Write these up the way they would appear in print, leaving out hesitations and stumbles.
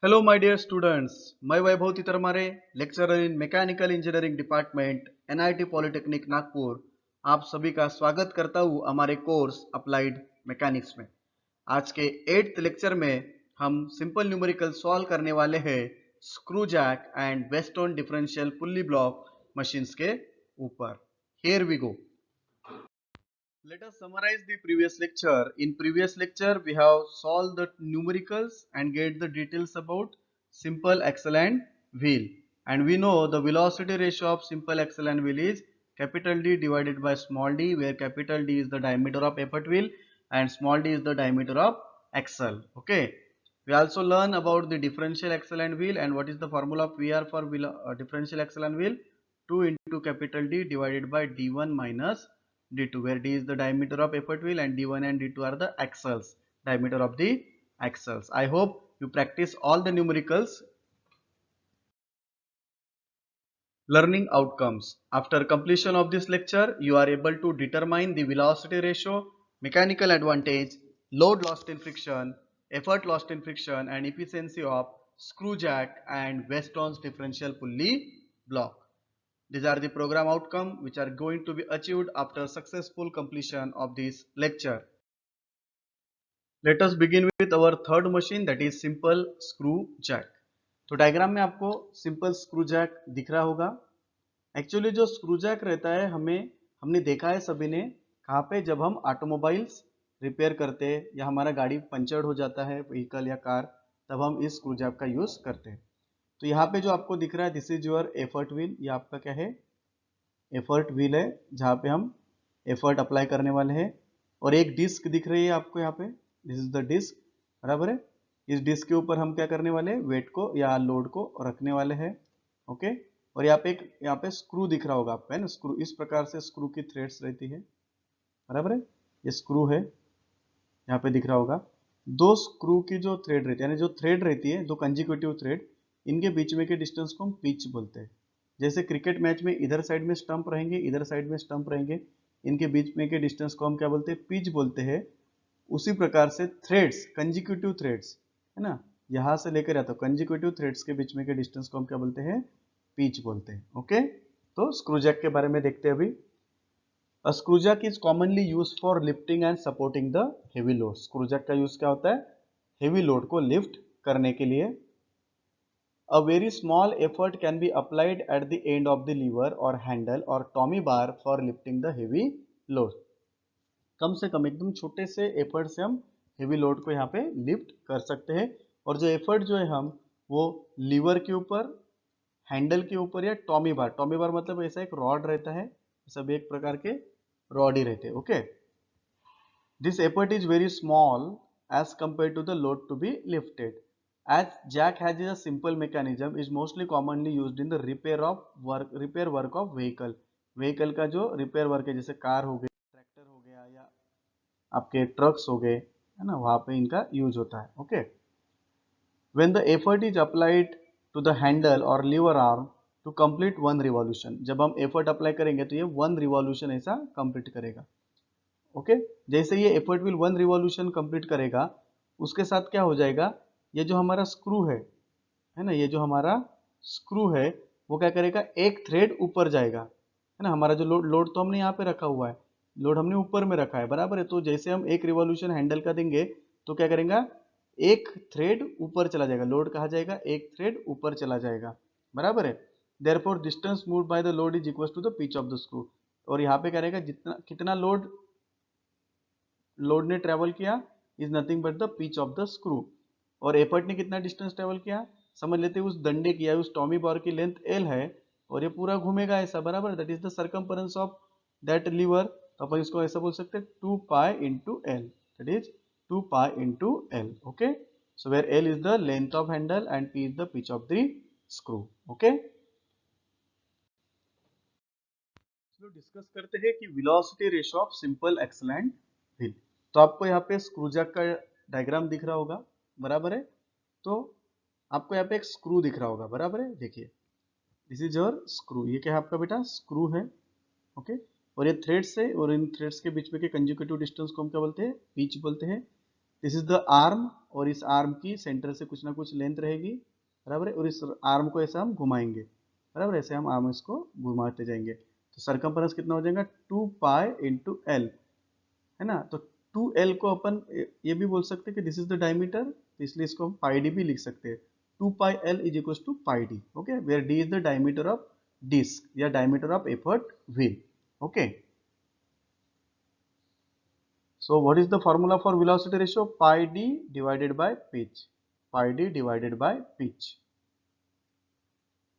Hello, my dear students. मैं Vaibhav Titarmare, lecturer in mechanical engineering department, NIT polytechnic Nagpur, आप सभी का स्वागत करता हूँ हमारे कोर्स अप्लाइड मैकेनिक्स में। आज के 8th लेक्चर में हम सिंपल न्यूमेरिकल सॉल्व करने वाले हैं screw jack and western differential pulley block machines के ऊपर। Here we go. Let us summarize the previous lecture. In previous lecture, we have solved the numericals and get the details about simple axle and wheel. And we know the velocity ratio of simple axle and wheel is capital D divided by small d, where capital D is the diameter of effort wheel and small d is the diameter of axle. Okay. We also learn about the differential axle and wheel and what is the formula of VR for differential axle and wheel. 2 into capital D divided by D1 minus D2, where D is the diameter of effort wheel and D1 and D2 are the axles, diameter of the axles. I hope you practice all the numericals. Learning outcomes. After completion of this lecture, you are able to determine the velocity ratio, mechanical advantage, load lost in friction, effort lost in friction and efficiency of screw jack and Weston's differential pulley block. These are the program outcomes which are going to be achieved after successful completion of this lecture. Let us begin with our third machine, that is simple screw jack. तो diagram में आपको simple screw Jack दिख रहा होगा। Actually जो screw Jack रहता है हमने देखा है सभी ने, कहाँ पे, जब हम ऑटोमोबाइल्स रिपेयर करते हैं या हमारा गाड़ी पंचर्ड हो जाता है व्हीकल या कार, तब हम इस स्क्रू जैक का यूज करते हैं। तो यहाँ पे जो आपको दिख रहा है, this is your effort wheel. ये आपका क्या है, एफर्ट व्हील है, जहाँ पे हम एफर्ट अप्लाई करने वाले हैं। और एक डिस्क दिख रही है आपको यहाँ पे, दिस इज द डिस्क, बराबर है। इस डिस्क के ऊपर हम क्या करने वाले हैं, वेट को या लोड को रखने वाले हैं। ओके। और यहाँ पे स्क्रू दिख रहा होगा आपको, है ना, स्क्रू। इस प्रकार से स्क्रू की थ्रेड्स रहती है, बराबर है। ये स्क्रू है, यहाँ पे दिख रहा होगा। दो स्क्रू की जो थ्रेड रहती है, यानी जो थ्रेड रहती है, दो कंजिक्यूटिव थ्रेड, इनके बीच में के डिस्टेंस को हम पिच बोलते हैं। जैसे क्रिकेट मैच में इधर साइड में स्टंप रहेंगे, इधर साइड में स्टंप रहेंगे, इनके बीच में के डिस्टेंस को हम क्या बोलते हैं, पिच बोलते हैं। उसी प्रकार से थ्रेड्स, कंजिक्यूटिव थ्रेड्स, है ना, यहां से लेकर आता, कंजिक्यूटिव थ्रेड्स के बीच में के डिस्टेंस को हम क्या बोलते हैं, पिच बोलते हैं। ओके। तो स्क्रू जैक के बारे में देखते हैं अभी। A screw jack is commonly used for lifting and supporting the heavy load. Screw jack का यूज क्या होता है, हेवी लोड को लिफ्ट करने के लिए। A very small effort can be applied at the end of the lever or handle or tommy bar for lifting the heavy load. कम से कम एकदम छोटे से एफर्ट से हम हेवी लोड को यहाँ पे लिफ्ट कर सकते हैं। और जो एफर्ट जो है हम वो लीवर के ऊपर, हैंडल के ऊपर या टॉमी बार मतलब ऐसा एक रॉड रहता है, सब एक प्रकार के रॉड ही रहते हैं। Okay. This effort is very small as compared to the load to be lifted. As jack has a simple mechanism, is mostly commonly used in the repair work of vehicle. Vehicle का जो repair work है, जैसे car हो गई, tractor हो गया, या आपके ट्रक्स हो गए, है ना, वहां पे इनका यूज होता है। Okay. When the effort is applied to the handle or lever arm to complete one revolution, जब हम एफर्ट अप्लाई करेंगे तो ये वन रिवॉल्यूशन ऐसा कंप्लीट करेगा। ओके। जैसे ये effort wheel one revolution complete करेगा, उसके साथ क्या हो जाएगा, ये जो हमारा स्क्रू है ना, ये जो हमारा स्क्रू है वो क्या करेगा, एक थ्रेड ऊपर जाएगा, है ना। हमारा जो लोड तो हमने यहाँ पे रखा हुआ है, लोड हमने ऊपर में रखा है, बराबर है। तो जैसे हम एक रिवॉल्यूशन हैंडल का देंगे तो क्या करेगा, एक थ्रेड ऊपर चला जाएगा, लोड कहा जाएगा, एक थ्रेड ऊपर चला जाएगा, बराबर है। Therefore distance moved by the load is equal to the pitch of the screw. और यहाँ पे क्या रहेगा, जितना कितना लोड ने ट्रेवल किया is nothing but the pitch of the screw. और एफर्ट ने कितना डिस्टेंस ट्रेवल किया, समझ लेते हैं उस डंडे की या उस टॉमी बार की लेंथ एल है, और ये पूरा घूमेगा ऐसा, बराबर, that is the circumference of that lever. तो अपन इसको ऐसा बोल सकते हैं 2 pi into L, that is 2 pi into L. Okay. So where L is the length of handle and P is the pitch of the screw. Okay. चलो discuss करते हैं कि velocity ratio of simple axle and wheel. तो आपको यहाँ पे screw jack का diagram दिख रहा होगा, बराबर है। तो आपको यहाँ पे एक स्क्रू दिख रहा होगा, बराबर है। देखिए, दिस इज योर स्क्रू। ये क्या है आपका बेटा, स्क्रू है। ओके। और ये थ्रेड्स है, और इन थ्रेड्स के बीच में के कंजुगेटिव डिस्टेंस को हम क्या बोलते हैं, पिच बोलते हैं। दिस इज द आर्म, और इस आर्म की सेंटर से कुछ ना कुछ लेंथ रहेगी, बराबर है, और इस आर्म को ऐसे हम घुमाएंगे, बराबर, ऐसे हम आर्म इसको घुमाते जाएंगे, तो सरकमफेरेंस कितना हो जाएगा 2 पाई इंटू एल, है ना। तो 2L को अपन ये भी बोल सकते हैं कि दिस इज द डायमीटर, तो इसलिए इसको हम पाई डी भी लिख सकते हैं। 2 pi L is equal to pi D, okay, where D is the diameter of disc या diameter of effort wheel, okay. So what is the formula for velocity ratio? Pi d divided by pitch, pi d divided by pitch,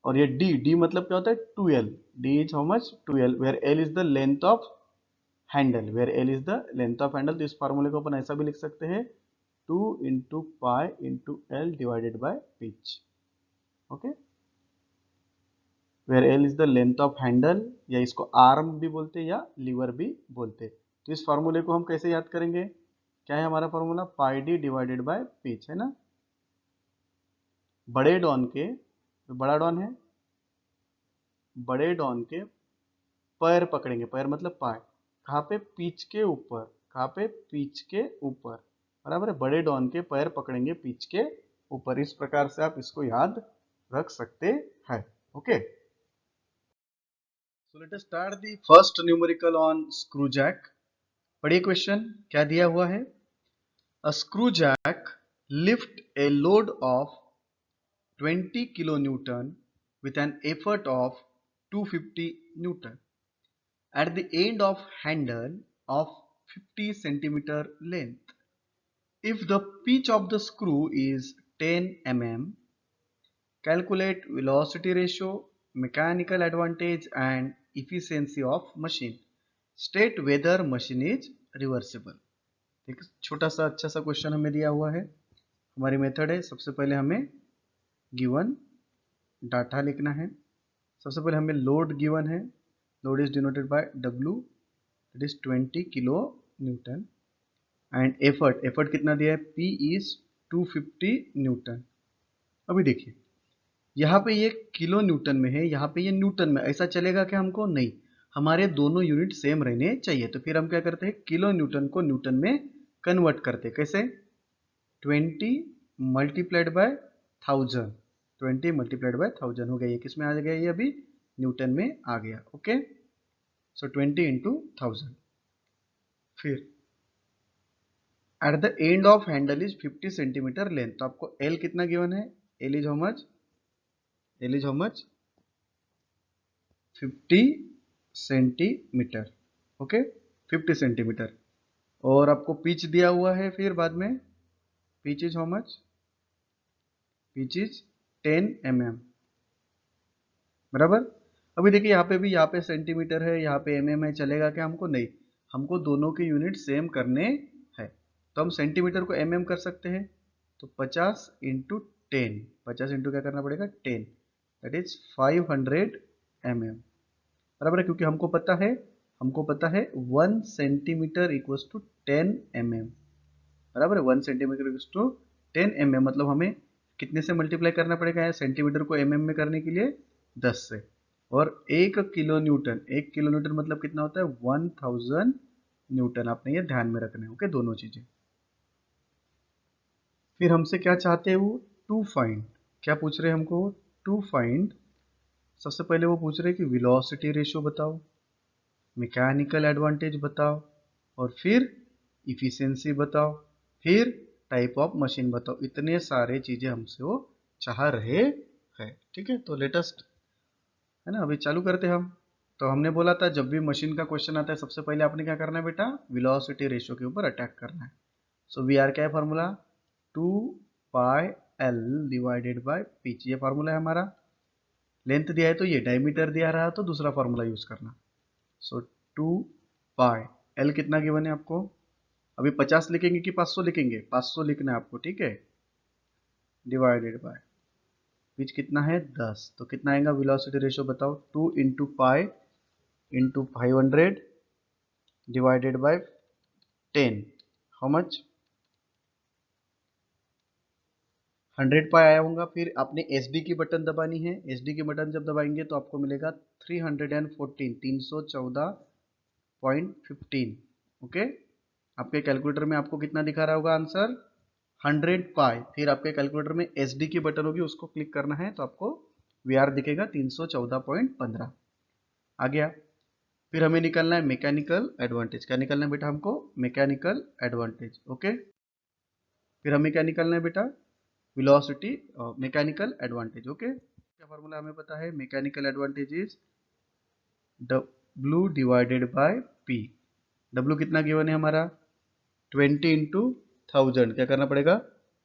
और ये d मतलब क्या होता है 2L, d is how much 2L, where L is the length of handle, where L is the length of handle। तो इस फार्मूले को अपन ऐसा भी लिख सकते हैं 2 into pi into L divided by pitch, okay, where L is the length of handle, या इसको आर्म भी बोलते हैं या लीवर भी बोलते हैं। तो इस फार्मूले को हम कैसे याद करेंगे, क्या है हमारा formula, pi D divided by pitch, है ना। बड़े डॉन के, बड़ा डॉन है, बड़े डॉन के पैर पकड़ेंगे, पैर मतलब पाए, कहाँ पे, पिच के ऊपर, कहाँ पे, पिच के ऊपर, बराबर है, बड़े डॉन के पैर पकड़ेंगे पिच के ऊपर। इस प्रकार से आप इसको याद रख सकते हैं, okay. So let us start the first numerical on screw jack. पढ़िए क्वेश्चन क्या दिया हुआ है, a screw jack lift a load of 20 kilonewton with an effort of 250 newton at the end of handle of 50 centimeter length. If the pitch of the screw is 10 mm, calculate velocity ratio, mechanical advantage and efficiency of machine. State whether machine is reversible. एक छोटा सा अच्छा सा question हमें दिया हुआ है। हमारी मेथड है, सबसे पहले हमें गिवन डाटा लिखना है। सबसे पहले हमें लोड गिवन है, load is denoted by W, it is 20 kilo newton, and effort, effort कितना दिया है, P इज 250 न्यूटन। अभी देखिए यहाँ पे ये किलो न्यूटन में है, यहाँ पे ये न्यूटन में, ऐसा चलेगा क्या हमको, नहीं, हमारे दोनों यूनिट सेम रहने चाहिए। तो फिर हम क्या करते हैं, किलो न्यूटन को न्यूटन में कन्वर्ट करते हैं, कैसे, 20 मल्टीप्लाइड बाय 1000, 20 मल्टीप्लाइड बाय 1000 हो गया, ये किस में आ गया, ये अभी न्यूटन में आ गया, ओके। सो 20 इंटू 1000, फिर at the end of Henle is 50 centimetre length, तो आपको एल कितना गिवन है, L is how much, L is how much 50 centimetre, okay, 50 centimetre, और आपको पिच दिया हुआ है, फिर बाद में pitch is how much, pitch is 10 mm, बराबर। अभी देखिए यहाँ पे सेंटीमीटर है, यहाँ पे mm है, चलेगा क्या हमको, नहीं, हमको दोनों के यूनिट सेम करने हैं। तो हम सेंटीमीटर को mm कर सकते हैं, तो 50 इंटू 10, 50 इंटू क्या करना पड़ेगा 10, दैट इज 500 mm, बराबर है, क्योंकि हमको पता है 1 सेंटीमीटर इक्वल्स टू 10 mm, बराबर है, 1 सेंटीमीटर इक्वल्स टू 10 mm, मतलब हमें कितने से मल्टीप्लाई करना पड़ेगा सेंटीमीटर को mm में करने के लिए, 10 से, और 1 किलो न्यूटन, 1 किलो न्यूटन मतलब कितना होता है 1000 न्यूटन, आपने ये ध्यान में रखना है, ओके, दोनों चीजें। फिर हमसे क्या चाहते हैं वो, टू फाइंड, क्या पूछ रहे हैं हमको, टू फाइंड, सबसे पहले वो पूछ रहे हैं कि वेलोसिटी रेशियो बताओ, मैकेनिकल एडवांटेज बताओ, और फिर इफिशियंसी बताओ, फिर टाइप ऑफ मशीन बताओ, इतने सारे चीजें हमसे वो चाह रहे हैं, ठीक है। तो लेटेस्ट है ना, अभी चालू करते हैं हम। तो हमने बोला था जब भी मशीन का क्वेश्चन आता है सबसे पहले आपने क्या करना है बेटा, वेलोसिटी रेशियो के ऊपर अटैक करना है। सो वी आर क्या है formula, 2 pi L divided by pitch, ये फार्मूला है हमारा। लेंथ दिया है तो ये, डायमीटर दिया रहा तो दूसरा फार्मूला यूज करना। सो 2 पाई L कितना गिवन है आपको, अभी 50 लिखेंगे कि 500 लिखेंगे, 500 लिखना है आपको, ठीक है, डिवाइडेड बाय पिच कितना है 10, तो कितना आएगा वेलोसिटी रेशियो बताओ, 2 into pi into 500 divided bye 10, how much, 100 पाई आया होगा। फिर आपने SD की बटन दबानी है, SD की बटन जब दबाएंगे तो आपको मिलेगा 314, 314.15, ओके। आपके कैलकुलेटर में आपको कितना दिखा रहा होगा आंसर 100 पाई। फिर आपके कैलकुलेटर में SD की बटन होगी, उसको क्लिक करना है तो आपको VR दिखेगा 314.15 आ गया। फिर हमें निकालना है मैकेनिकल एडवांटेज। क्या निकालना है बेटा हमको? Mechanical advantage. ओके, फिर हमें क्या निकालना है बेटा? Velocity mechanical advantage. ओके, क्या फॉर्मूला हमें पता है? Mechanical advantage is W divided by P। W कितना गिवन है हमारा? 20 इंटू 1000। क्या करना पड़ेगा?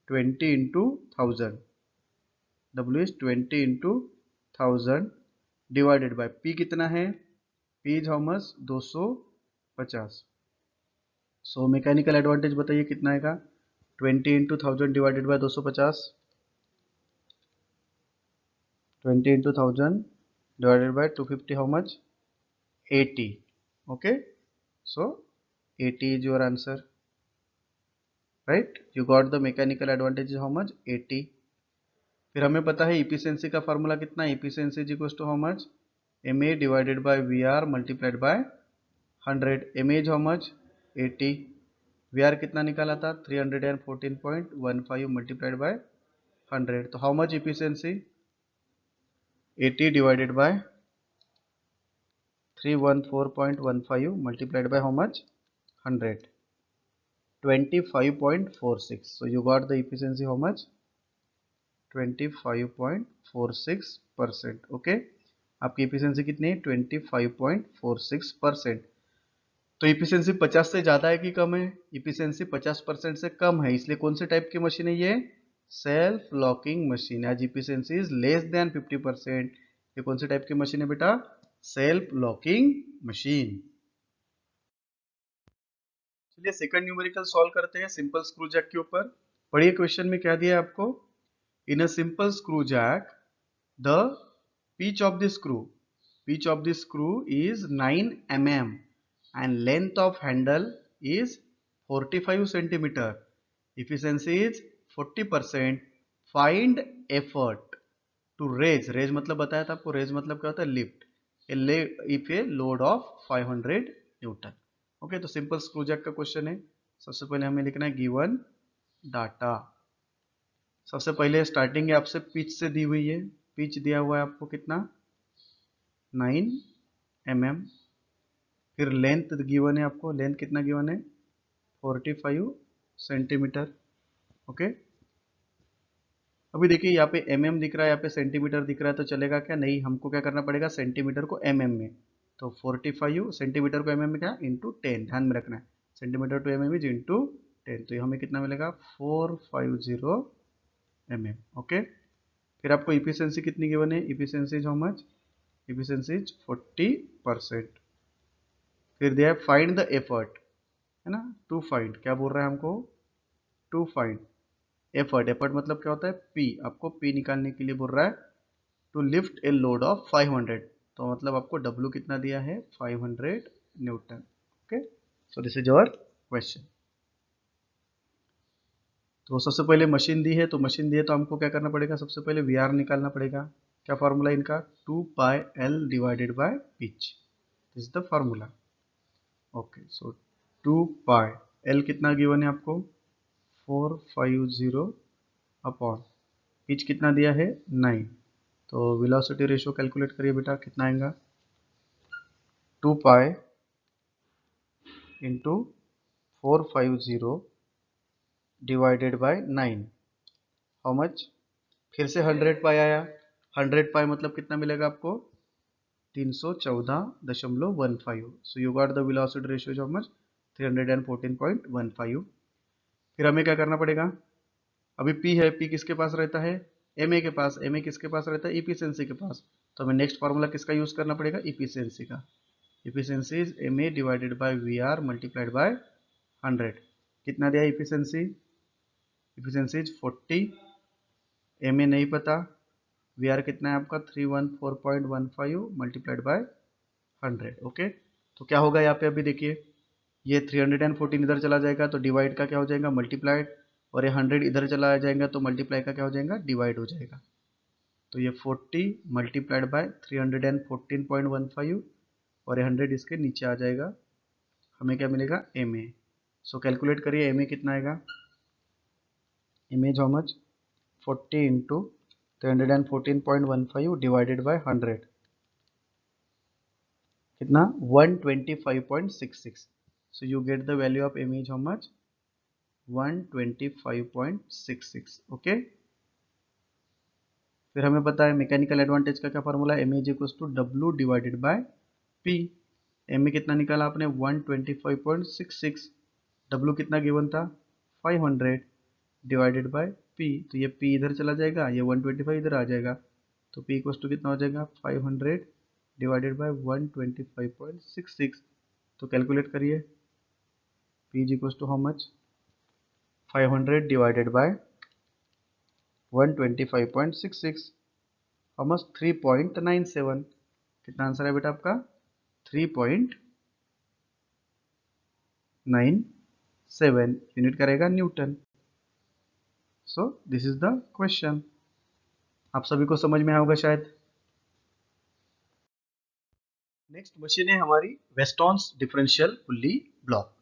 20 into 1000। W is 20 into 1000 divided by P कितना है? P is how much? 250। So mechanical advantage बताइए कितना आएगा? 20 into 1000 divided bye 250। 20 into 1000 divided by 250, how much? 80. Okay, so 80 is your answer, right? You got the mechanical advantage is how much? 80. फिर हमें पता है efficiency का फार्मूला कितना है? Efficiency is equal to how much? MA divided by VR multiplied by 100। MA is how much? 80। VR कितना निकाला था? 314.15 मल्टीप्लाइड बाय 100। तो how much efficiency? 80 divided by 314.15 multiplied by how much? 100. 25.46. So you got the efficiency how much? 25.46%. Okay, आपकी efficiency कितनी है? 25.46%। तो efficiency 50 से ज़्यादा है कि कम है? इफिशियंसी 50% से कम है, इसलिए कौन से टाइप की मशीन है ये? Self locking machine. As efficiency is less than 50%, ये कौन से टाइप की मशीन है बेटा? Self locking machine. चलिए सेकंड न्यूमेरिकल सॉल्व करते हैं सिंपल स्क्रू जैक के ऊपर। पढ़िए क्वेश्चन में क्या दिया है आपको? In a simple screw jack the pitch of the screw is 9 mm and length of handle is 45 centimeter. Efficiency is 40%. Find effort to raise मतलब बताया था आपको, raise मतलब क्या होता है? Lift if a load of 500 newton. Okay, तो simple screw jack का क्वेश्चन है। सबसे पहले हमें लिखना है गिवन डाटा। सबसे पहले स्टार्टिंग है आपसे पिच से दी हुई है। पिच दिया हुआ है आपको कितना? 9 mm। फिर लेंथ गिवन है आपको, लेंथ कितना गिवन है? 45 सेंटीमीटर। ओके, अभी देखिए यहाँ पे mm दिख रहा है, यहाँ पे सेंटीमीटर दिख रहा है, तो चलेगा क्या? नहीं, हमको क्या करना पड़ेगा? सेंटीमीटर को mm में। तो 45 सेंटीमीटर को mm में क्या? इंटू 10, ध्यान में रखना है। Centimetre to mm is into 10, तो हमें कितना मिलेगा? 450 mm। ओके, फिर आपको इफिशियंसी कितनी गिवन है? Efficiency is how much? Efficiency is 40%। फिर दिया है फाइंड द एफर्ट, है ना? टू फाइंड, क्या बोल रहा है हमको? To find effort. एफर्ट मतलब क्या होता है? पी। आपको पी निकालने के लिए बोल रहा है to lift a load of 500। तो मतलब आपको डब्ल्यू कितना दिया है? 500 newton. Okay, so this is our question. तो सबसे पहले मशीन दी है, तो मशीन दी है तो हमको क्या करना पड़ेगा? सबसे पहले वी आर निकालना पड़ेगा। क्या फार्मूला इनका? 2πl divided by pitch. This is the formula. Okay, so 2πl कितना गिवन है आपको? 450 अपॉन पिच कितना दिया है? 9। तो वेलोसिटी रेशियो कैलकुलेट करिए बेटा, कितना आएगा? 2π into 450 divided by 9, how much? फिर से 100 पाई आया। 100 पाई मतलब कितना मिलेगा आपको? 314.15। So you got the velocity ratio how much? 314.15। फिर हमें क्या करना पड़ेगा? अभी P है, P किसके पास रहता है? MA के पास। MA किसके पास रहता है? इफिशियंसी के पास। तो हमें नेक्स्ट फार्मूला किसका यूज करना पड़ेगा? इफिशियंसी का। Efficiency is MA divided by VR multiplied by 100। कितना दिया इफिशियंसी? Efficiency is 40। MA नहीं पता। VR कितना है आपका? 314.15 मल्टीप्लाइड बाय 100। ओके, तो क्या होगा यहाँ पे? अभी देखिए, ये 314 इधर चला जाएगा तो डिवाइड का क्या हो जाएगा? मल्टीप्लाइड। और ये 100 इधर चला जाएगा तो मल्टीप्लाई का क्या हो जाएगा? डिवाइड हो जाएगा। तो ये 40 मल्टीप्लाइड बाय 314.15 और ये 100 इसके नीचे आ जाएगा। हमें क्या मिलेगा? MA। सो कैलकुलेट करिए, एम ए कितना आएगा, M is how much, 40 into 314.15 divided by 100 कितना 125.66. So you get the value of M is how much 125.66. Okay, फिर हमें पता है मैकेनिकल एडवांटेज का क्या फॉर्मूला है, M is equals to W divided by P. M में कितना निकाला आपने 125.66, डब्ल्यू कितना गिवन था 500 डिवाइडेड बाय पी. तो ये पी इधर चला जाएगा, ये 125 इधर आ जाएगा, तो पी इक्वल्स टू कितना हो जाएगा 500 डिवाइडेड बाय 125.66. तो कैलकुलेट करिए, P is equals to how much 500 divided by 125.66, how much 3.97. कितना आंसर है बेटा आपका 3.97 यूनिट करेगा newton. So this is the question. आप सभी को समझ में आया होगा शायद. नेक्स्ट मशीन है हमारी वेस्टॉन्स डिफरेंशियल पुल्ली ब्लॉक.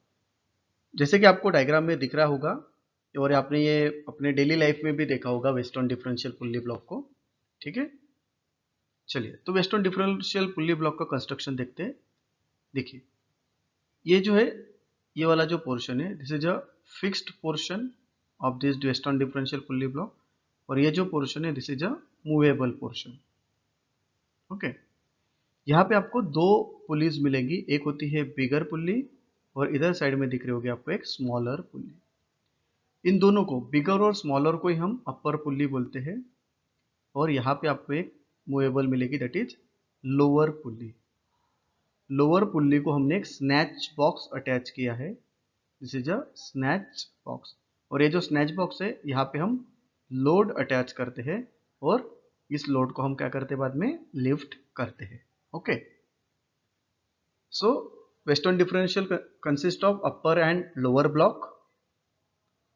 जैसे कि आपको डायग्राम में दिख रहा होगा और आपने ये अपने डेली लाइफ में भी देखा होगा वेस्टर्न डिफरेंशियल पुल्ली ब्लॉक को. ठीक है, चलिए तो वेस्टर्न डिफरेंशियल पुल्ली ब्लॉक का कंस्ट्रक्शन देखते हैं. देखिए ये जो है, ये वाला जो पोर्शन है, this is a fixed portion of this western differential pulley block, और ये जो पोर्शन है this is a movable portion. Okay, यहाँ पे आपको दो पुलीज मिलेंगी, एक होती है बिगर पुल्ली और इधर साइड में दिख रही होगी आपको एक स्मॉलर पुल्ली. इन दोनों को, बिगर और स्मॉलर को ही हम अपर पुल्ली बोलते हैं, और यहाँ पे आपको एक मूवेबल मिलेगी that is lower pulley. Lower pulley को हमने एक स्नैच बॉक्स अटैच किया है, this is a snatch box. और ये जो स्नैच बॉक्स है यहाँ पे हम लोड अटैच करते हैं, और इस लोड को हम क्या करते हैं बाद में लिफ्ट करते हैं. Okay, so western differential consist of upper and lower block.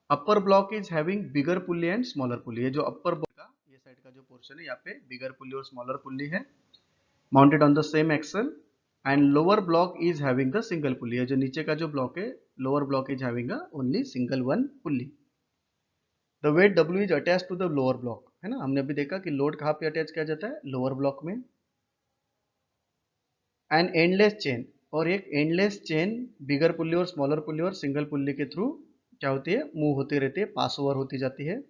Upper block is having bigger pulley and smaller pulley. ये जो अपर ब्लॉक का ये साइड का जो पोर्शन है यहाँ पे बिगर पुल्ली और स्मॉलर पुल्ली है mounted on the same axle. And lower block is having the single pulley. ये जो नीचे का जो ब्लॉक है, lower block is having only single one pulley. The weight W is attach to the lower block, है ना. हमने अभी देखा कि लोड कहाँ पे अटैच किया जाता है, लोअर ब्लॉक में. एन एंडलेस चेन, और एक एंडलेस चेन बिगर पुल्ली और स्मॉलर पुल्ली और सिंगल पुल्ली के थ्रू क्या होती है, मूव होती रहती है, पास ओवर होती जाती है.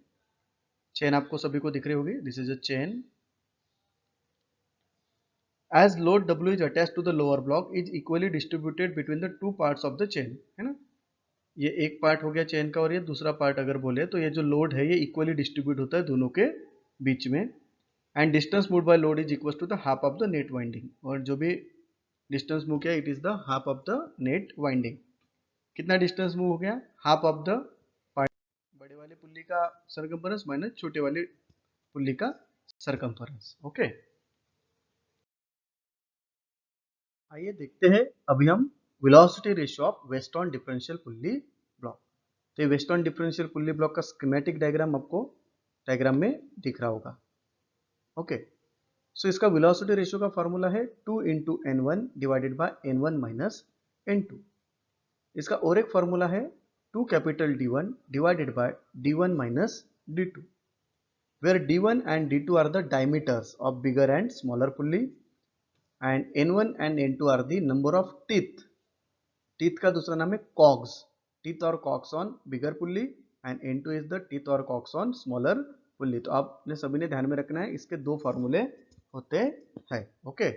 चेन आपको सभी को दिख रही होगी, this is a chain. As load W is attach to the lower block is equally distributed between the two parts of the chain, है ना. ये एक पार्ट हो गया चेन का, और ये दूसरा पार्ट अगर बोले तो ये जो लोड है ये इक्वली डिस्ट्रीब्यूट होता है दोनों के बीच में. And distance move by load is equal to the half of the net winding. और जो भी डिस्टेंस मूव किया it is the half of the net winding. कितना डिस्टेंस मूव हो गया, हाफ ऑफ द बड़े वाले पुल्ली का सरकमफरेंस माइनस छोटे वाले पुल्ली का सरकमफरेंस. ओके, आइए देखते हैं अभी हम velocity ratio of western differential pulley block. तो ये वेस्टर्न डिफरेंशियल पुल्ली ब्लॉक का स्कीमेटिक डायग्राम आपको डायग्राम में दिख रहा होगा. ओके, सो इसका वेलोसिटी रेशियो का फॉर्मूला है 2 into n1 divided by n1 minus n2. इसका और एक फॉर्मूला है 2 capital D1 divided by D1 minus D2, where D1 and D2 are the diameters of bigger and smaller pulley, and N1 and N2 are the number of teeth. Teeth का दूसरा नाम है cogs. Teeth or cogs on bigger pulley and N2 is the teeth or cogs on smaller pulley. तो आपने सभी ने ध्यान में रखना है, इसके दो फॉर्मूले होते हैं. ओके,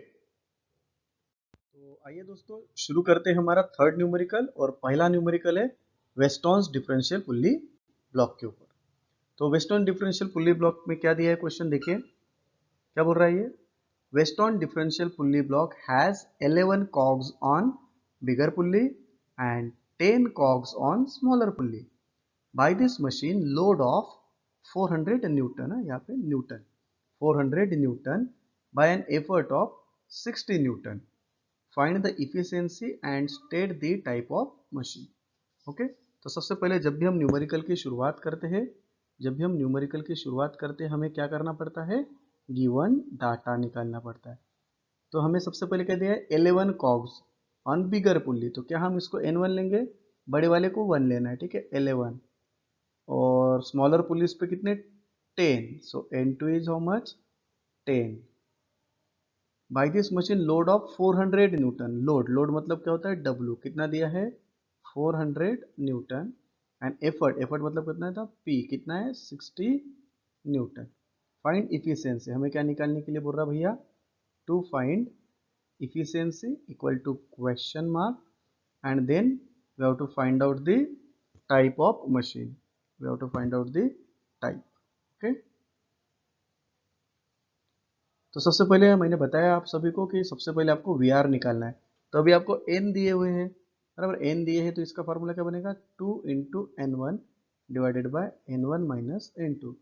तो आइए दोस्तों शुरू करते हैं हमारा थर्ड न्यूमेरिकल. और पहला न्यूमेरिकल है वेस्टॉन्स डिफरेंशियल पुल्ली ब्लॉक के ऊपर. तो वेस्टर्न डिफरेंशियल पुल्ली ब्लॉक में क्या दिया है क्वेश्चन, देखिए क्या बोल रहा है ये. Western differential pulley block has 11 cogs on bigger pulley and 10 cogs on smaller pulley. By this machine load of 400 Newton है यहाँ पे Newton, 400 Newton by an effort of 60 Newton. Find the efficiency and state the type of machine. Okay, तो सबसे पहले जब भी हम numerical की शुरुआत करते हैं, हमें क्या करना पड़ता है, गिवन डाटा निकालना पड़ता है. तो हमें सबसे पहले क्या दिया है 11 कॉग्स ऑन बिगर पुल्ली. तो क्या हम इसको N1 लेंगे, बड़े वाले को 1 लेना है, ठीक है, 11, और स्मॉलर पुलिस पे कितने, 10, सो N2 is how much, 10। By this machine load of 400 Newton, load मतलब क्या होता है, W, कितना दिया है, 400 न्यूटन, एंड एफर्ट मतलब कितना था, P कितना है, 60 न्यूटन। फाइंड इफिशियंसी, हमें क्या निकालने के लिए बोल रहा भैया, to find efficiency equal to question mark, and then we have to find out the type of machine, we have to find out the type, okay। तो सबसे पहले मैंने बताया आप सभी को कि सबसे पहले आपको VR निकालना है। तो अभी आपको n दिए हुए हैं, बराबर, n दिए हैं, तो इसका फॉर्मूला क्या बनेगा, 2 into n1 divided by n1 minus n2।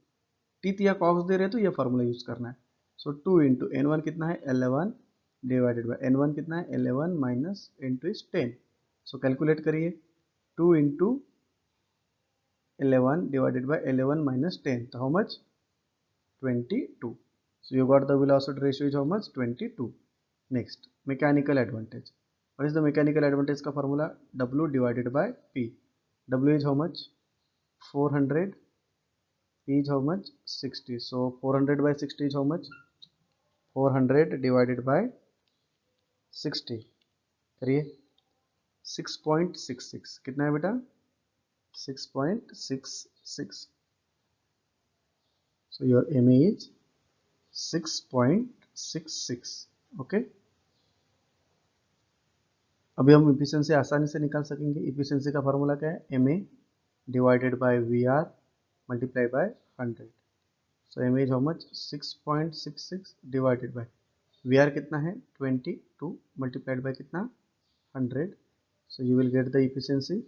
Teeth या कॉक्स दे रहे तो ये फॉर्मूला यूज करना है। सो 2 इंटू n1 कितना है 11 डिवाइडेड बाय n1 कितना है 11 minus n2 is 10। So calculate करिए, 2 इंटू 11 डिवाइडेड बाय 11 माइनस 10, तो how much, 22। So you got the velocity ratio is how much, 22। Next, mechanical advantage. What is the mechanical advantage का formula, W divided by P। W is how much, 400, P is how much, 60। So 400 by 60 is how much, 400 divided by 60, करिए, 6.66, कितना है बेटा, 6.66। So your MA is 6.66, okay. अभी हम efficiency आसानी से निकाल सकेंगे। इफिशियंसी का फार्मूला क्या है, M A divided by V R multiply by 100। So M A is how much, 6.66 divided by V R कितना है 22 मल्टीप्लाइड बाय कितना 100। So you will get the efficiency,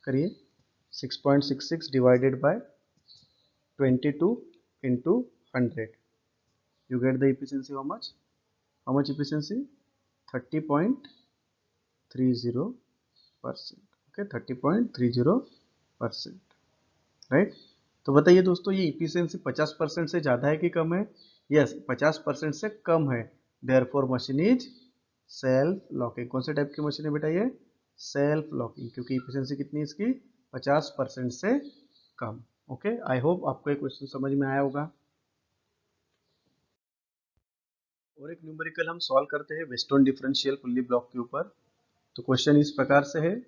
करिए, 6.66 divided by 22 into 100, you get the efficiency how much efficiency, 30.30%, okay, 30.30%, right. तो बताइए दोस्तों, ये efficiency 50% से ज़्यादा है कि कम है, यस 50% से कम है, therefore machine is self locking. कौन से टाइप की मशीन है बेटा ये, सेल्फ लॉकिंग, क्योंकि इफिशियंसी कितनी है इसकी, 50% से कम, ओके। आई होप आपको ये क्वेश्चन समझ में आया होगा। और एक न्यूमेरिकल हम सॉल्व करते हैं वेस्टर्न डिफरेंशियल पुल्ली ब्लॉक के ऊपर। तो क्वेश्चन इस प्रकार से है,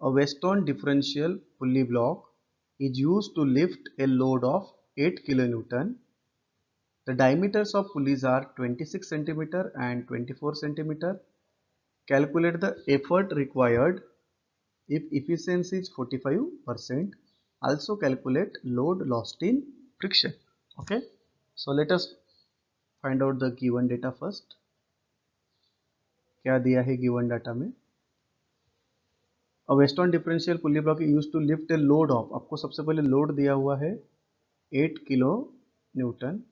a Weston differential pulley block is used to lift a load of 8 kilonewton. The diameters of pulleys are 26 centimeter and 24 centimeter. Calculate the effort required if efficiency is 45%. Also calculate load lost in friction. Okay. So let us find out the given data first. क्या दिया है given data में, western differential pulley block use to lift a load of, आपको सबसे पहले लोड दिया हुआ है 8 kilo newton,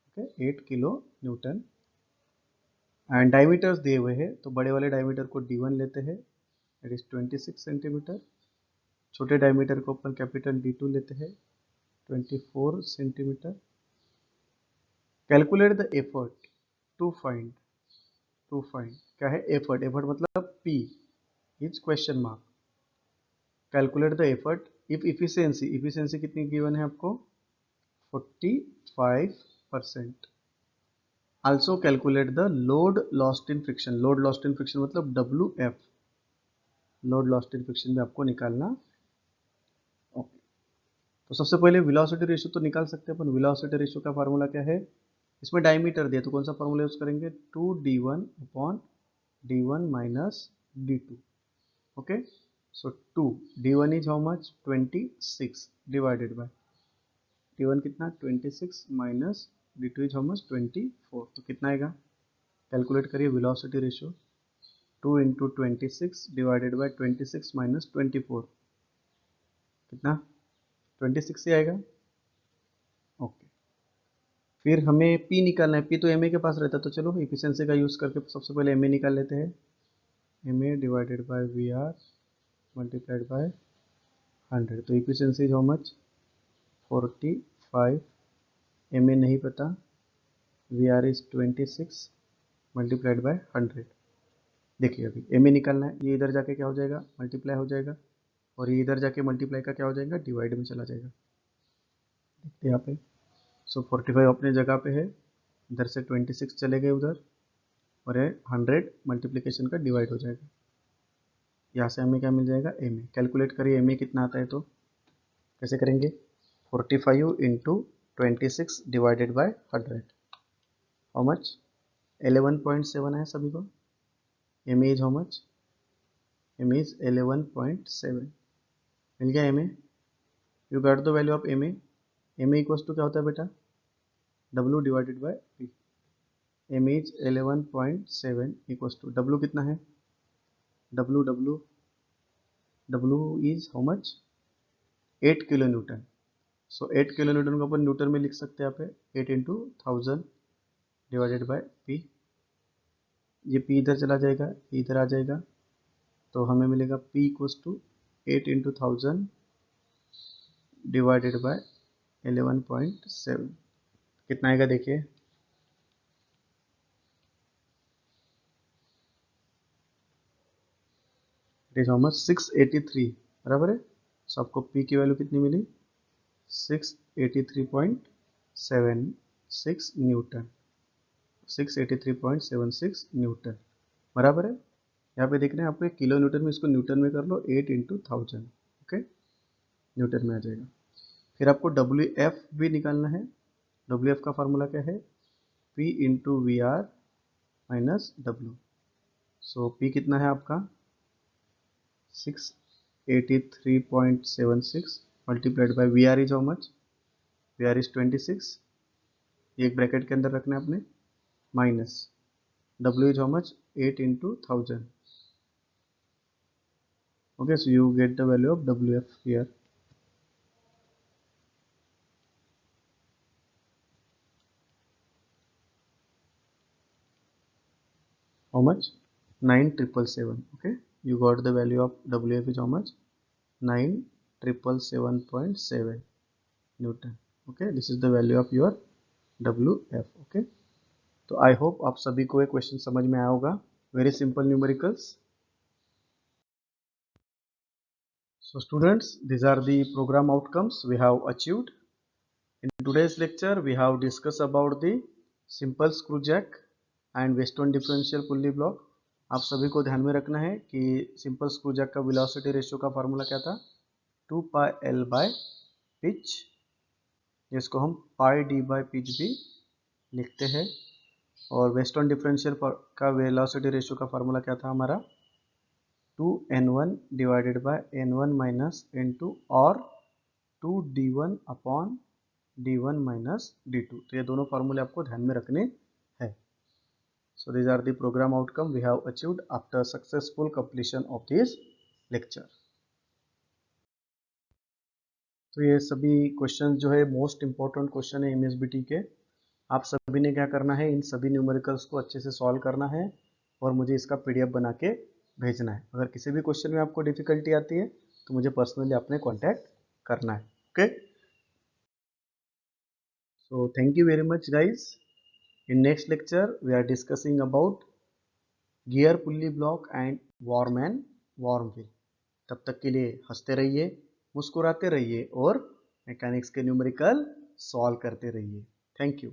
okay, 8 kilo newton, and diameters दिए हुए हैं, तो बड़े वाले डायमीटर को D1 लेते हैं, इट इज 26 सेंटीमीटर, छोटे डायमीटर को अपन कैपिटल D2 लेते हैं, 24 centimetre. Calculate the effort to find, क्या है एफर्ट, एफर्ट मतलब P is question mark. Calculate the effort if efficiency, efficiency कितनी गिवन है आपको, 45%। Also calculate the load lost in friction, load lost in friction मतलब WF, load lost in friction में आपको निकालना। ओके, तो सबसे पहले वेलोसिटी रेशियो तो निकाल सकते हैं अपन। वेलोसिटी रेशियो का फार्मूला क्या है, इसमें डायमीटर दिया तो कौन सा फार्मूला यूज करेंगे, 2D1 upon D1 minus D2, okay. So 2 D1 is how much 26 divided bye D1 कितना 26 minus D2 is how much 24, तो कितना आएगा, कैलकुलेट करिए velocity ratio, 2 into 26 divided by 26 minus 24, कितना 26 ही आएगा, ओके। फिर हमें P निकालना है, P तो MA के पास रहता है, तो चलो इफिशियंसी का यूज़ करके सबसे पहले MA निकाल लेते हैं, MA divided by VR multiplied by 100, तो efficiency is how much 45, MA नहीं पता, VR इज 26 मल्टीप्लाइड बाय 100, देखिए अभी एम ए निकालना है, ये इधर जाके क्या हो जाएगा, मल्टीप्लाई हो जाएगा, और ये इधर जाके मल्टीप्लाई का क्या हो जाएगा, डिवाइड में चला जाएगा। देखते हैं यहाँ पे, सो 45 अपने जगह पे है, इधर से 26 चले गए उधर, और ये 100 मल्टीप्लीकेशन का डिवाइड हो जाएगा। यहाँ से हमें क्या मिल जाएगा, एम ए। कैलकुलेट करिए एम ए कितना आता है, तो कैसे करेंगे, 45 into 26 divided by 100, how much, 11.7 है सभी को। M A is how much, M A is 11.7, मिल गया M A. You got the value of M A. M A equals to क्या होता है बेटा, W divided by P। M A is 11.7 equals to W कितना है, W is how much, 8 kilo Newton. So 8 kilo Newton को अपन Newton में लिख सकते हैं यहाँ पे, 8 इंटू 1000 डिवाइडेड बाय P। ये P इधर चला जाएगा, ये इधर आ जाएगा, तो हमें मिलेगा P equals to 8 into 1000 divided by 11.7। कितना आएगा देखिए, इट इज हाउ मच, 683, बराबर है। सो आपको P की वैल्यू कितनी मिली, 683.76 न्यूटन, 683.76 न्यूटन, बराबर है। यहाँ पे देख रहे हैं आपको किलो न्यूटन में, इसको न्यूटन में कर लो, 8 इंटू 1000, ओके, न्यूटन में आ जाएगा। फिर आपको WF भी निकालना है। WF का फार्मूला क्या है, P into VR minus W। सो P कितना है आपका, 683.76 multiplied by VR is how much, VR is 26, एक ब्रैकेट के अंदर रखना है आपने, minus W is how much, 8 into 1000, okay, so you get the value of WF here, how much, 9777, okay, you got the value of WF is how much, 9777.7 Newton, okay, this is the value of your WF, okay। तो I hope आप सभी को ये question समझ में आया होगा, very simple numericals. So students, these are the program outcomes we have achieved. In today's lecture, we have discussed about the simple screw jack and Weston differential pulley block। आप सभी को ध्यान में रखना है कि सिंपल स्क्रू जैक का velocity ratio का फार्मूला क्या था, 2 पाई एल बाय पिच, जिसको हम पाई डी बाय पिच भी लिखते हैं। और वेस्टर्न डिफरेंशियल का वेलोसिटी रेशियो का फार्मूला क्या था हमारा, 2n1 divided by n1 minus n2 और 2d1 upon d1 minus d2। तो ये दोनों फार्मूले आपको ध्यान में रखने हैं। So these are the program outcome we have achieved after successful completion of this lecture। तो ये सभी क्वेश्चन जो है मोस्ट इंपॉर्टेंट क्वेश्चन है MSBT के। आप सभी ने क्या करना है, इन सभी न्यूमेरिकल्स को अच्छे से सॉल्व करना है और मुझे इसका PDF बना के भेजना है। अगर किसी भी क्वेश्चन में आपको डिफिकल्टी आती है तो मुझे पर्सनली आपने कॉन्टैक्ट करना है, okay. So thank you very much guys. In next lecture we are discussing about gear pulley block and worm wheel. तब तक के लिए हंसते रहिए, मुस्कुराते रहिए और मैकेनिक्स के न्यूमेरिकल सॉल्व करते रहिए। Thank you.